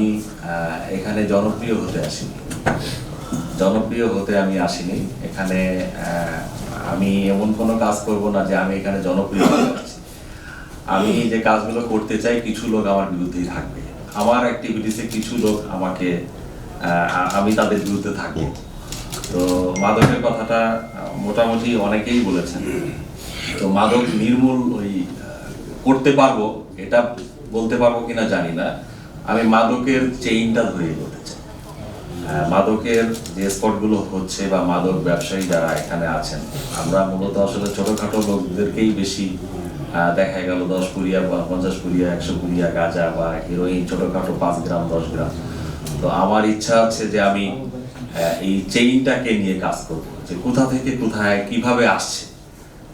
আমি এখানে জনপ্রিয় হতে আসিনি। জনপ্রিয় হতে আমি আসিনি এখানে। আমি এমন কোনো কাজ করব না যে আমি এখানে জনপ্রিয় হতে আসছি। আমি যে কাজগুলো করতে চাই কিছু লোক আমার বিরুদ্ধেই থাকবে, আমার অ্যাক্টিভিটিসে কিছু লোক আমাকে আমি তাদের বিরুদ্ধে থাকবো। তো মাদকের কথাটা মোটামুটি অনেকেই বলেছেন। তো মাদক নির্মূল করতে পারবো এটা বলতে পারবো কিনা জানি না। আমি মাদকের চেইনটা ধরিয়ে বলতে চাই। মাদকের যে স্পটগুলো হচ্ছে বা মাদক ব্যবসায়ী যারা এখানে আছেন, আমরা মূলত আসলে ছোটখাটো লোকদেরকেই বেশি দেখা গেল 10 পুরিয়া বা 50 পুরিয়া 100 পুরিয়া গাঁজা বা হিরোইন ছোটখাটো 5 গ্রাম 10 গ্রাম। তো আমার ইচ্ছা আছে যে আমি এই চেইনটাকে নিয়ে কাজ করব, যে কোথা থেকে কোথায় কিভাবে আসছে।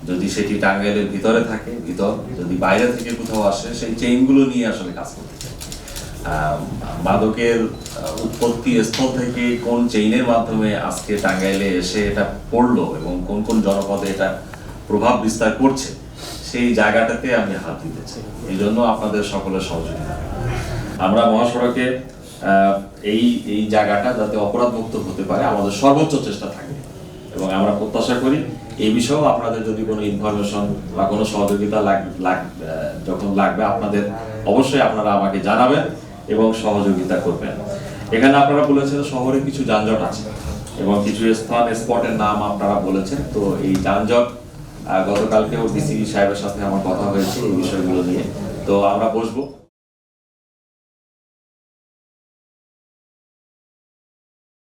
যদি সেটি টাঙ্গাইলের ভিতরে থাকে ভিতর, যদি বাইরে থেকে কোথাও আসে, সেই চেইনগুলো নিয়ে আসলে কাজ করতে চাই। মাদকের উৎপত্তি স্থল থেকে কোন চেইনের মাধ্যমে আজকে টাঙ্গাইলে এসে এটা পড়লো এবং কোন কোন জনপদে এটা প্রভাব বিস্তার করছে, সেই জায়গাটাতে আমি হাত দিতে চাই। এই জন্য আপনাদের সকলের সহযোগিতা। আমরা মহাসড়কে এই এই জায়গাটা যাতে অপরাধ মুক্ত হতে পারে আমাদের সর্বোচ্চ চেষ্টা থাকবে, এবং আমরা প্রত্যাশা করি এই বিষয়েও আপনাদের যদি কোনো ইনফরমেশন বা কোনো সহযোগিতা যখন লাগবে আপনাদের অবশ্যই আপনারা আমাকে জানাবেন এবং সহযোগিতা করবেন। এখানে আপনারা বলেছেন শহরে কিছু যানজট আছে এবং কিছু স্পটের নাম আপনারা বলেছেন। তো এই যানজট গতকালকেও ডিসি সাহেবের সাথে আমার কথা হয়েছে এই বিষয়গুলো নিয়ে। তো আমরা বসবো।